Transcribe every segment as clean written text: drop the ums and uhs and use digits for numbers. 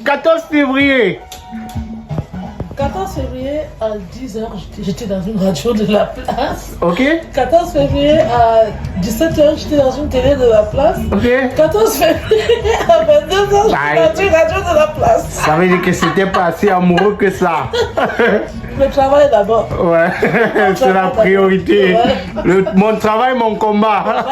14 février. 14 février à 10h, j'étais dans une radio de la place. Ok. 14 février à 17h, j'étais dans une télé de la place. Ok. 14 février à 22h, j'étais dans une radio de la place. Ça veut dire que c'était pas assez amoureux que ça. Le travail d'abord. Ouais, c'est la priorité. Mon travail, mon combat.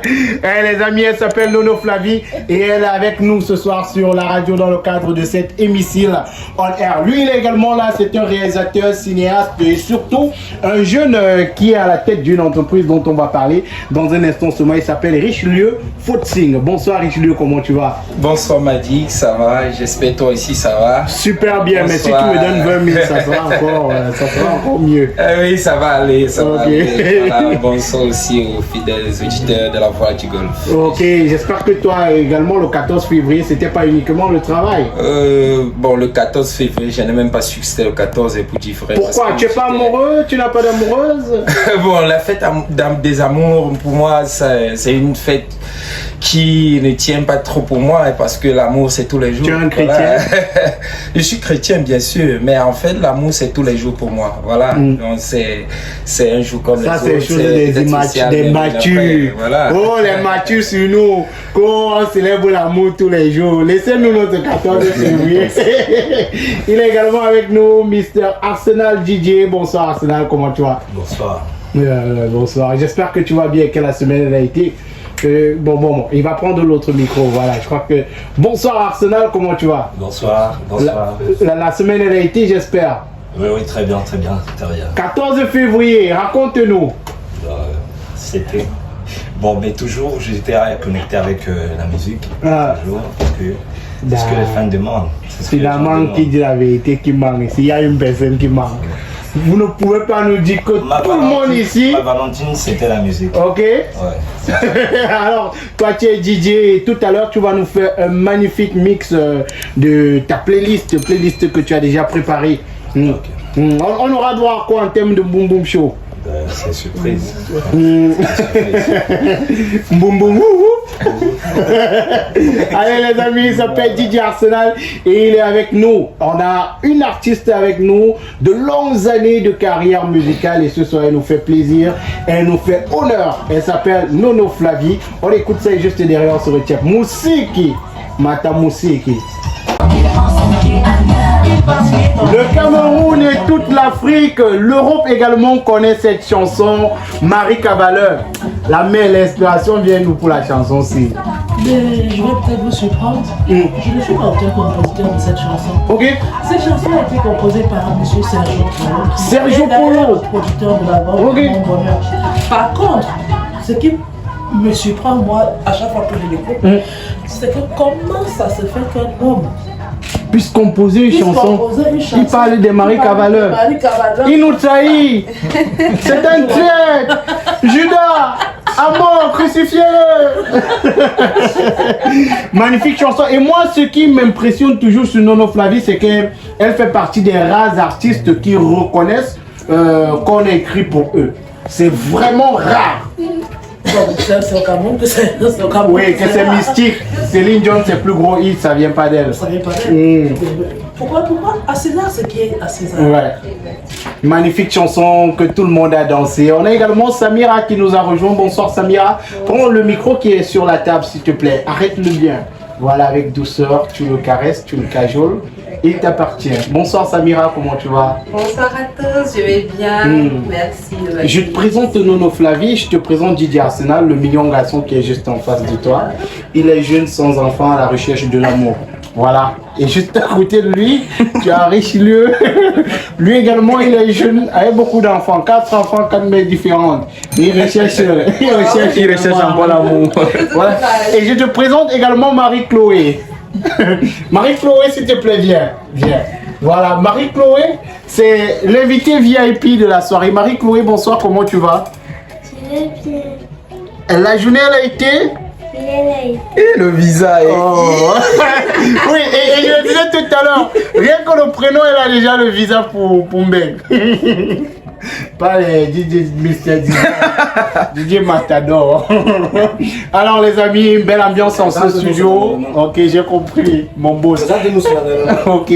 Les amis, elle s'appelle Nono Flavie et elle est avec nous ce soir sur la radio dans le cadre de cette émission on air. Lui, il est également là, c'est un réalisateur, cinéaste et surtout un jeune qui est à la tête d'une entreprise dont on va parler dans un instant seulement. Il s'appelle Richelieu Footsing. Bonsoir Richelieu, comment tu vas? Bonsoir Madi, ça va? J'espère toi aussi ça va? Super bien, mais si tu me donnes 20 000, ça sera encore mieux. Oui, ça va aller, ça va Okay. aller. Voilà, bonsoir aussi aux fidèles auditeurs de la Voix du Golfe. Ok, j'espère que toi également le 14 février, c'était pas uniquement le travail. Bon, le 14 février, je n'ai même pas su que c'était le 14 et pour dire vrai. Pourquoi? Tu n'es pas amoureux? Tu n'as pas d'amoureuse? Bon, la fête des amours, pour moi, c'est une fête qui ne tient pas trop pour moi parce que l'amour, c'est tous les jours. Tu es un chrétien? Voilà. Je suis chrétien, bien sûr, mais en fait, l'amour, c'est tous les jours pour moi. Voilà. Donc, c'est un jour comme ça, les autres. Ça, c'est des matures. Voilà. Oh, les matures sur nous. Quand on célèbre l'amour tous les jours. Laissez-nous notre 14 février. Il est également avec nous, Mr. Arsenal DJ. Bonsoir, Arsenal, comment tu vas? Bonsoir. Bonsoir. J'espère que tu vas bien, que la semaine elle a été. Bon, il va prendre l'autre micro, voilà, je crois que... Bonsoir Arsenal, comment tu vas? Bonsoir. La semaine elle a été, j'espère. Oui, très bien, très bien. 14 février, raconte-nous. C'était... Bon, mais toujours, j'étais connecté avec la musique, toujours, parce que les fans demandent. Finalement, qui dit la vérité, qui manque ici, il y a une personne qui manque. Vous ne pouvez pas nous dire que tout le monde ici... Ma Valentine, c'était la musique. Ok. Ouais. Alors, toi tu es DJ et tout à l'heure tu vas nous faire un magnifique mix de ta playlist que tu as déjà préparée. Okay. On aura droit à quoi en termes de Boom Boom Show? C'est surprise. Boum boum. Allez les amis, il s'appelle DJ Arsenal et il est avec nous. On a une artiste avec nous de longues années de carrière musicale et ce soir elle nous fait plaisir, elle nous fait honneur. Elle s'appelle Nono Flavie. On écoute ça juste derrière, on se retient. Musiki, Mata Musiki. Le Cameroun et toute l'Afrique, l'Europe également connaît cette chanson. Marie Cavaleur. La mère, l'inspiration vient nous pour la chanson aussi. Mais je vais peut-être vous surprendre. Je ne suis pas auteur-compositeur de cette chanson. Ok. Cette chanson a été composée par M. Sergio Polo. Sergio Polo, le producteur de la bande. Okay. Mon bonheur. Par contre, ce qui me surprend moi à chaque fois que je l'écoute, c'est que comment ça se fait qu'un homme puisse composer une chanson. Il parle de Marie Cavaleur. Il nous trahit. C'est un traître. Judas, à mort, crucifiez-le. Magnifique chanson. Et moi, ce qui m'impressionne toujours sur Nono Flavie, c'est qu'elle fait partie des rares artistes qui reconnaissent qu'on a écrit pour eux. C'est vraiment rare. C'est au Cameroun que c'est au Cameroun. Oui, que c'est mystique. Céline Dion, c'est plus gros hit, ça vient pas d'elle. Ça vient pas d'elle. Pourquoi à César, ce qui est à César. Ouais. Magnifique chanson que tout le monde a dansé. On a également Samira qui nous a rejoint. Bonsoir Samira. Prends le micro qui est sur la table s'il te plaît. Arrête-le bien. Voilà, avec douceur, tu le caresses, tu le cajoles. Il t'appartient. Bonsoir Samira, comment tu vas? Bonsoir à tous, je vais bien. Merci. Je te présente Nono Flavie, je te présente Didier Arsenal, le million garçon qui est juste en face de toi. Il est jeune sans enfant à la recherche de l'amour. Voilà. Et juste à côté de lui, tu as Richelieu. Lui également, il est jeune, avec beaucoup d'enfants. 4 enfants, 4 mères différentes. Il recherche un bon amour. Voilà. Et je te présente également Marie-Chloé. Marie-Chloé, s'il te plaît, viens. Voilà, Marie-Chloé, c'est l'invité VIP de la soirée. Marie-Chloé, bonsoir, comment tu vas? Je vais bien. La journée, elle a été? Et le visa est... Oh. Oui, et je le disais tout à l'heure, rien que le prénom, elle a déjà le visa pour Mbeng. Pas les DJ Mr. DJ Matador. Alors les amis, une belle ambiance en ce studio. Ok, j'ai compris, mon boss. Ok.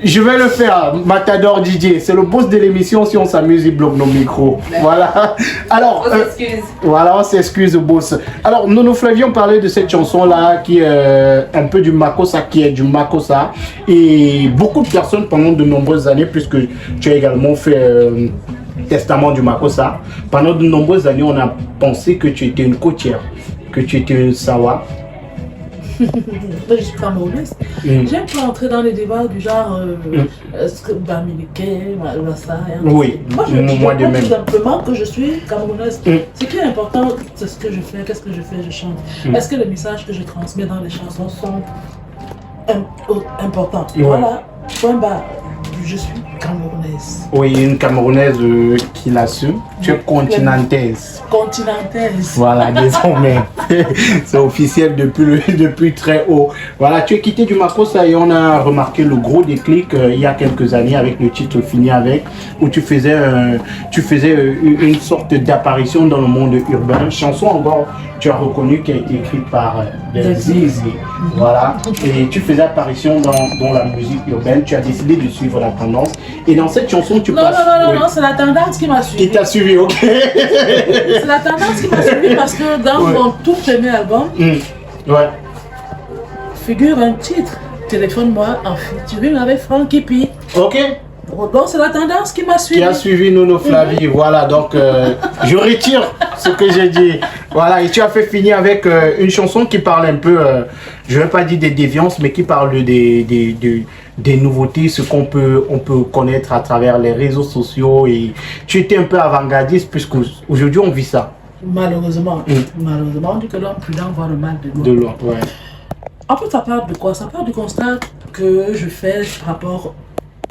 Je vais le faire, Matador DJ. C'est le boss de l'émission. Si on s'amuse, il bloque nos micros. Voilà. Alors, On s'excuse. voilà, on s'excuse, boss. Alors, Nono Flavie, on parlait de cette chanson-là qui est un peu du Makossa, qui est du Makossa. Et beaucoup de personnes pendant de nombreuses années, puisque tu as également fait Testament du Makossa, pendant de nombreuses années, on a pensé que tu étais une côtière, que tu étais une Sawa. Je suis camerounaise. J'aime pas entrer dans les débats du genre est-ce que Bamileke, Massa. Oui, moi je de dis même. tout simplement que je suis camerounaise. Ce qui est important, c'est ce que je fais, qu'est-ce que je fais, je chante. Est-ce que les messages que je transmets dans les chansons sont importants? Voilà, point barre. Je suis camerounaise. Oui, une Camerounaise qui l'assume. Tu es continentaise. Continentaise. Voilà, désormais. C'est officiel depuis très haut. Voilà, tu es quitté du Makossa et on a remarqué le gros déclic il y a quelques années avec le titre Fini avec, où tu faisais une sorte d'apparition dans le monde urbain. Chanson encore, tu as reconnu, qui a été écrite par Zizi. Voilà, et tu faisais apparition dans la musique urbaine. Tu as décidé de suivre la tendance. Et dans cette chanson, tu passes... Non, c'est la tendance qui m'a suivi. Qui t'a suivi, ok. C'est la tendance qui m'a suivi parce que dans mon tout premier album, ouais. figure un titre. Téléphone-moi en featuring avec Frankie P. Ok. Donc c'est la tendance qui m'a suivi. Qui a suivi Nono Flavie, voilà, donc je retire ce que j'ai dit. Voilà, et tu as fait finir avec une chanson qui parle un peu, je ne vais pas dire des déviances, mais qui parle des nouveautés, ce on peut connaître à travers les réseaux sociaux. Et tu étais un peu avant-gardiste, puisqu'aujourd'hui on vit ça. Malheureusement, malheureusement, on dit que l'homme prudent voit le mal de loin. De loin, ouais. En fait, ça part de quoi? Ça part du constat que je fais par rapport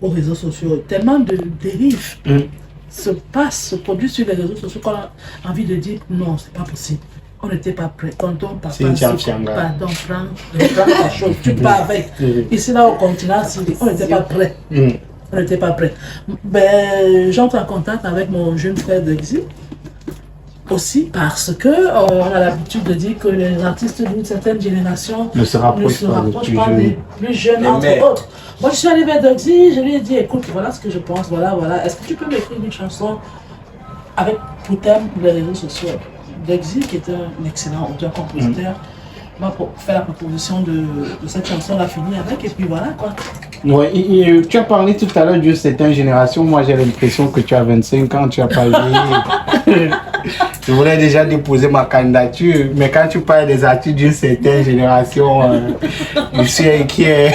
aux réseaux sociaux. Tellement de dérives se produisent sur les réseaux sociaux qu'on a envie de dire non, c'est pas possible. On n'était pas prêt. Quand on t'a pardon, prends la chose, tu pars avec. Ici, là, au continent, on n'était pas prêt. On n'était pas prêt. Ben, j'entre en contact avec mon jeune frère d'exil. Aussi parce que on a l'habitude de dire que les artistes d'une certaine génération ne se rapprochent pas des plus jeunes, entre autres. Moi, je suis allée vers Doxy, je lui ai dit, écoute, voilà ce que je pense, voilà. Est-ce que tu peux m'écrire une chanson avec pour thème les réseaux sociaux? Doxy, qui est un excellent auteur-compositeur, m'a fait la proposition de cette chanson, l'a fini avec, et puis voilà quoi. Ouais, tu as parlé tout à l'heure d'une certaine génération. Moi, j'ai l'impression que tu as 25 ans, tu as pas vieilli. Je voulais déjà déposer ma candidature, mais quand tu parles des artistes d'une certaine génération, je suis inquiet.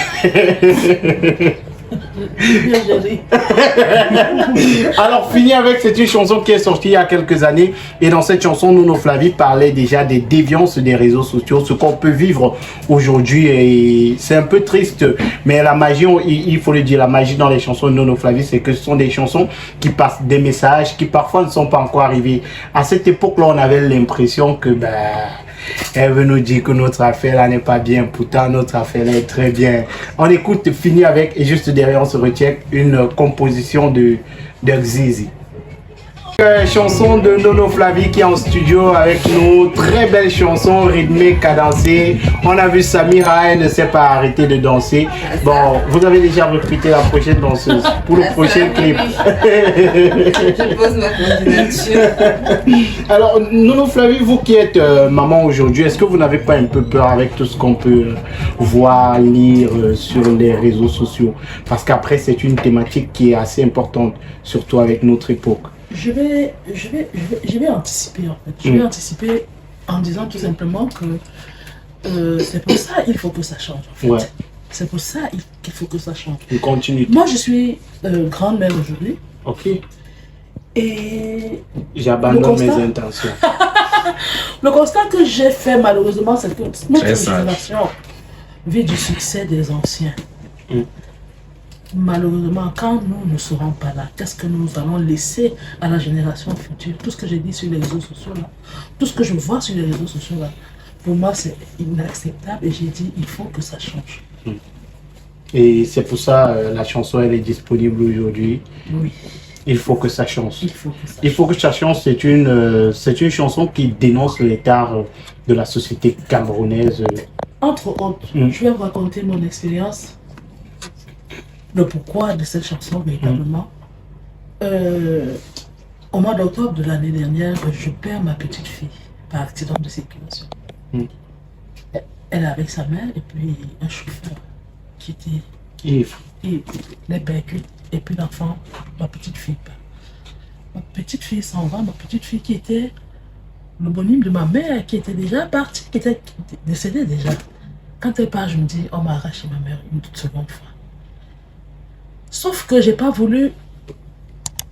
Alors, fini avec cette chanson qui est sortie il y a quelques années. Et dans cette chanson, Nono Flavie parlait déjà des déviances des réseaux sociaux, ce qu'on peut vivre aujourd'hui. Et c'est un peu triste, mais la magie, il faut le dire, la magie dans les chansons de Nono Flavie, c'est que ce sont des chansons qui passent des messages qui parfois ne sont pas encore arrivés. À cette époque-là, on avait l'impression que elle veut nous dire que notre affaire là n'est pas bien, pourtant notre affaire là est très bien. On écoute Fini avec, et juste derrière on se retient une composition de Zizi. Chanson de Nono Flavie qui est en studio avec nous, très belle chanson rythmée, cadencée. On a vu Samira, elle ne s'est pas arrêtée de danser. Bon, vous avez déjà recruté la prochaine danseuse pour le prochain clip. Je pose ma candidature. Alors, Nono Flavie, vous qui êtes maman aujourd'hui, est-ce que vous n'avez pas un peu peur avec tout ce qu'on peut voir, lire sur les réseaux sociaux? Parce qu'après, c'est une thématique qui est assez importante, surtout avec notre époque. Je vais anticiper en fait. Je vais anticiper en disant tout simplement que c'est pour ça qu'il faut que ça change en fait. Ouais. C'est pour ça qu'il faut que ça change. On continue. Moi je suis grand-mère aujourd'hui. Ok. Et j'abandonne mes intentions. Le constat que j'ai fait malheureusement, c'est que notre génération vit du succès des anciens. Malheureusement, quand nous ne serons pas là, qu'est-ce que nous allons laisser à la génération future? Tout ce que j'ai dit sur les réseaux sociaux là, tout ce que je vois sur les réseaux sociaux là, pour moi c'est inacceptable et j'ai dit il faut que ça change. Et c'est pour ça la chanson elle est disponible aujourd'hui. Oui. Il faut que ça change. Il faut que ça Il faut que ça change. C'est une chanson qui dénonce l'état de la société camerounaise. Entre autres, je vais vous raconter mon expérience, le pourquoi de cette chanson véritablement. Au mois d'octobre de l'année dernière, je perds ma petite fille par accident de circulation. Elle avait sa mère et puis un chauffeur qui était Ivre. les véhicules et puis l'enfant, ma petite fille. Ma petite fille s'en va, ma petite fille qui était l'homonyme de ma mère, qui était déjà partie, qui était décédée déjà. Quand elle part, je me dis, on m'a arraché ma mère une toute seconde fois. Sauf que j'ai pas voulu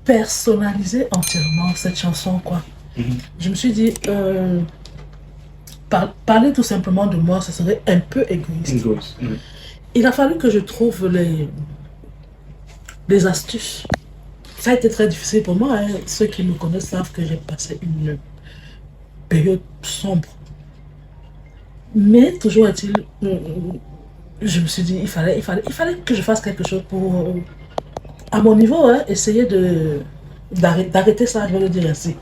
personnaliser entièrement cette chanson, quoi. Je me suis dit, parler tout simplement de moi, ce serait un peu égoïste. Il a fallu que je trouve les astuces. Ça a été très difficile pour moi. Hein. Ceux qui me connaissent savent que j'ai passé une période sombre. Mais toujours est-il, je me suis dit, il fallait que je fasse quelque chose pour, à mon niveau, hein, essayer d'arrêter ça, je vais le dire ainsi.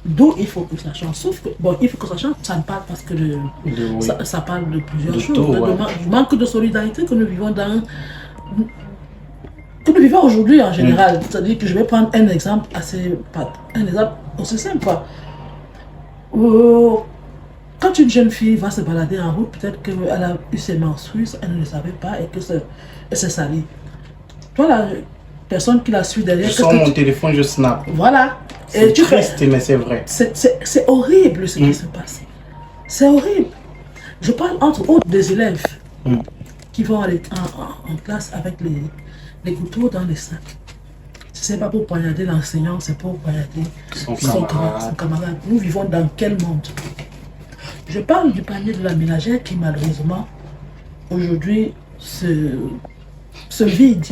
D'où il faut que ça change. Sauf que, bon, il faut que ça change, ça ne parle parce que ça parle de plusieurs choses. Du manque de solidarité que nous vivons aujourd'hui en général. C'est-à-dire que je vais prendre un exemple aussi simple. Quand une jeune fille va se balader en route, peut-être qu'elle a eu ses menstrues, elle ne le savait pas et elle s'est salie. Toi, la personne qui la suit derrière... Je sors mon téléphone, je snap. Voilà. C'est triste, mais c'est vrai. C'est horrible ce qui se passe. C'est horrible. Je parle entre autres des élèves qui vont aller en classe avec les couteaux dans les sacs. Ce n'est pas pour poignarder l'enseignant, c'est pour poignarder son camarade. Nous vivons dans quel monde? Je parle du panier de la ménagère qui malheureusement aujourd'hui se vide.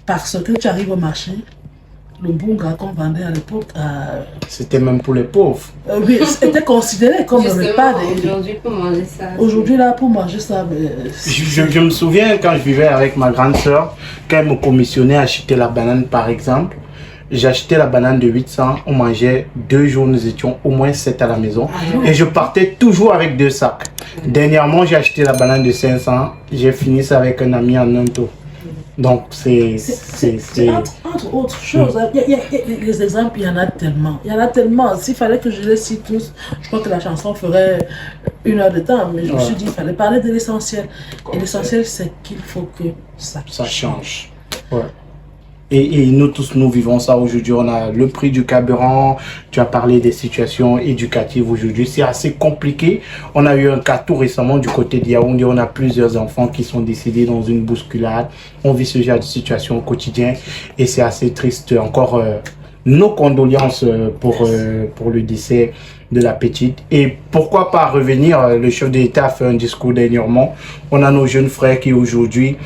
Parce que tu arrives au marché, le bunga qu'on vendait à l'époque... C'était même pour les pauvres. Oui, c'était considéré comme un repas. Aujourd'hui, pour manger ça. Aujourd'hui, là, pour manger ça... Je me souviens quand je vivais avec ma grande soeur, quand elle me commissionnait à acheter la banane, par exemple, j'achetais la banane de 800, on mangeait 2 jours, nous étions au moins 7 à la maison. Et je partais toujours avec 2 sacs. Dernièrement, j'ai acheté la banane de 500, j'ai fini ça avec un ami en un tour. Donc, c'est entre autres choses. Les exemples, il y en a tellement. Il y en a tellement. S'il fallait que je les cite tous, je crois que la chanson ferait 1 heure de temps. Mais je me suis dit, il fallait parler de l'essentiel. Et l'essentiel, c'est qu'il faut que ça change. Ouais. Et nous tous, nous vivons ça aujourd'hui. On a le prix du carburant. Tu as parlé des situations éducatives aujourd'hui. C'est assez compliqué. On a eu un cas tout récemment du côté de Yaoundé. On a plusieurs enfants qui sont décédés dans une bousculade. On vit ce genre de situation au quotidien. Et c'est assez triste. Encore nos condoléances pour le décès de la petite. Et pourquoi pas revenir, le chef de l'État a fait un discours dernièrement. On a nos jeunes frères qui aujourd'hui...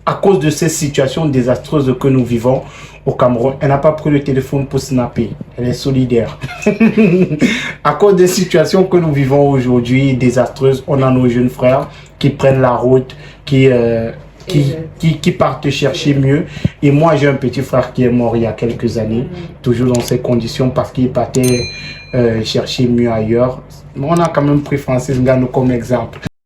à cause de ces situations désastreuses que nous vivons au Cameroun, elle n'a pas pris le téléphone pour snapper. Elle est solidaire. À cause des situations que nous vivons aujourd'hui désastreuses, on a nos jeunes frères qui prennent la route, qui partent chercher mieux. Et moi, j'ai un petit frère qui est mort il y a quelques années, toujours dans ces conditions parce qu'il partait chercher mieux ailleurs. On a quand même pris Francis Ngannou comme exemple.